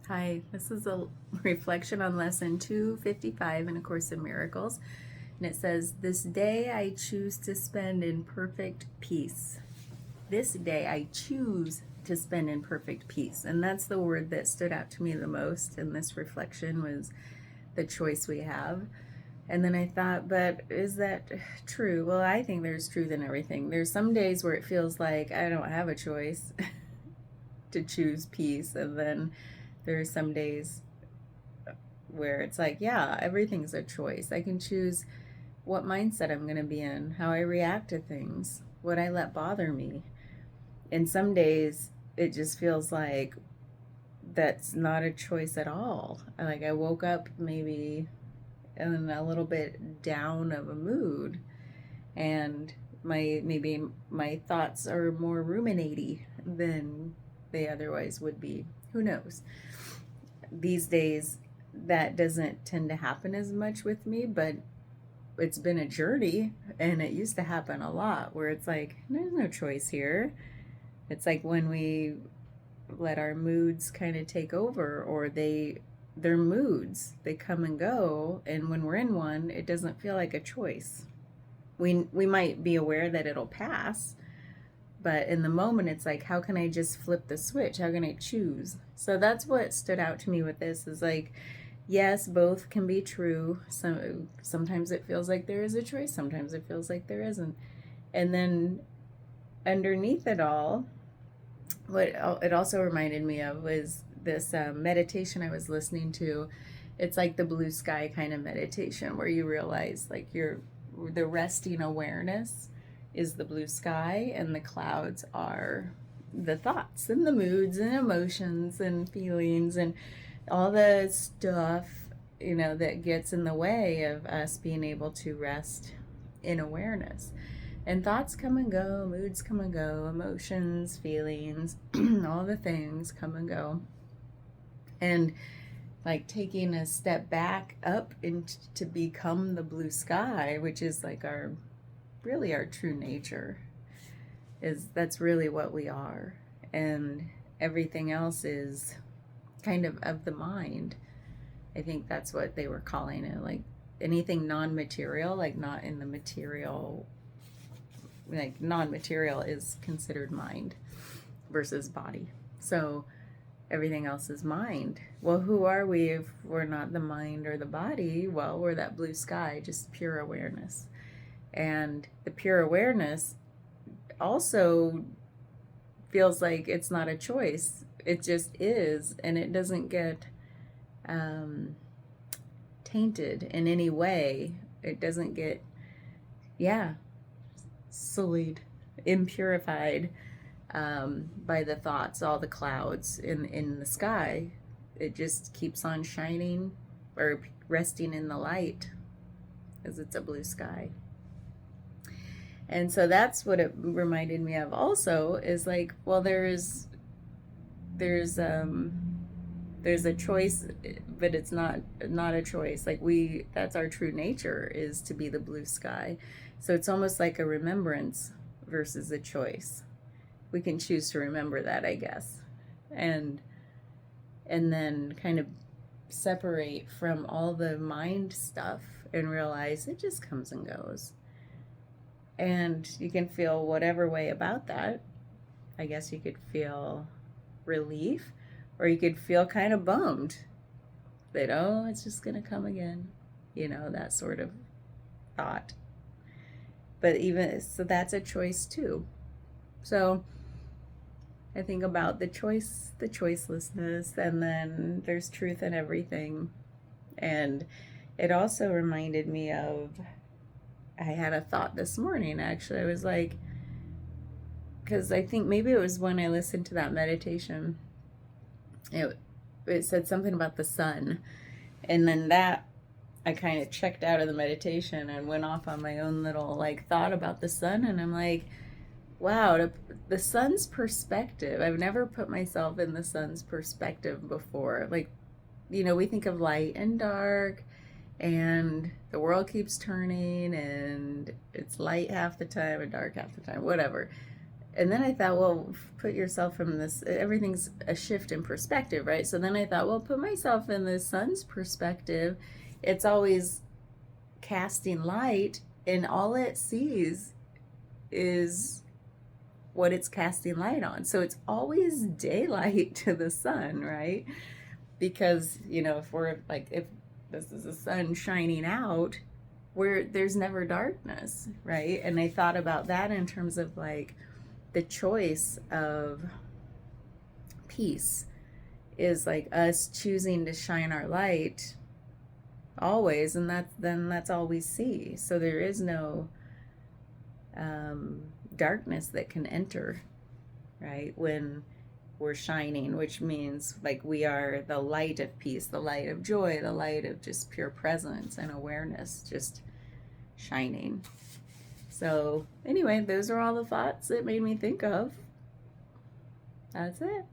Hi, this is a reflection on lesson 255 in A Course in Miracles. And it says, "This day I choose to spend in perfect peace." This day I choose to spend in perfect peace. And that's the word that stood out to me the most in this reflection, was the choice we have. And then I thought, but is that true? Well, I think there's truth in everything. There's some days where it feels like I don't have a choice to choose peace. And then there's some days where it's like, yeah, everything's a choice. I can choose what mindset I'm going to be in, how I react to things, what I let bother me. And some days it just feels like that's not a choice at all. Like I woke up maybe in a little bit down of a mood, and maybe my thoughts are more ruminating than they otherwise would be. Who knows? These days that doesn't tend to happen as much with me, but it's been a journey, and it used to happen a lot where it's like there's no choice here. It's like when we let our moods kind of take over, or they're moods, they come and go, and when we're in one, it doesn't feel like a choice. We might be aware that it'll pass, but in the moment it's like, how can I just flip the switch? How can I choose? So that's what stood out to me with this, is like, yes, both can be true. Sometimes it feels like there is a choice, sometimes it feels like there isn't. And then underneath it all, what it also reminded me of was this meditation I was listening to. It's like the blue sky kind of meditation, where you realize like the resting awareness is the blue sky, and the clouds are the thoughts and the moods and emotions and feelings and all the stuff, that gets in the way of us being able to rest in awareness. And thoughts come and go, moods come and go, emotions, feelings, all the things come and go. And like taking a step back up to become the blue sky, which is like our true nature, that's really what we are. And everything else is kind of the mind. I think that's what they were calling it, like anything non-material, like not in the material, like non-material is considered mind versus body. So everything else is mind. Well, who are we if we're not the mind or the body? Well, we're that blue sky, just pure awareness. And the pure awareness also feels like it's not a choice. It just is, and it doesn't get tainted in any way. It doesn't get, sullied, impurified by the thoughts, all the clouds in the sky. It just keeps on shining or resting in the light, as it's a blue sky. And so that's what it reminded me of also, is like, well, there's a choice, but it's not a choice. Like that's our true nature, is to be the blue sky. So it's almost like a remembrance versus a choice. We can choose to remember that, I guess. And then kind of separate from all the mind stuff and realize it just comes and goes. And you can feel whatever way about that. I guess you could feel relief, or you could feel kind of bummed that, oh, it's just going to come again. That sort of thought. But even so, that's a choice too. So I think about the choice, the choicelessness, and then there's truth in everything. And it also reminded me of, I had a thought this morning, actually. I was like, because I think maybe it was when I listened to that meditation, it said something about the sun. And then that, I kind of checked out of the meditation and went off on my own little like thought about the sun. And I'm like, wow, the sun's perspective. I've never put myself in the sun's perspective before. Like, we think of light and dark, and the world keeps turning, and it's light half the time and dark half the time, whatever. And then I thought, well, put yourself from this, everything's a shift in perspective, right? So then I thought, well, put myself in the sun's perspective. It's always casting light, and all it sees is what it's casting light on. So it's always daylight to the sun, right? Because, if we're like, if this is the sun shining out, where there's never darkness, right? And I thought about that in terms of like the choice of peace is like us choosing to shine our light always, and that's all we see. So there is no darkness that can enter, right, when we're shining, which means like we are the light of peace, the light of joy, the light of just pure presence and awareness, just shining. So anyway, those are all the thoughts it made me think of. That's it.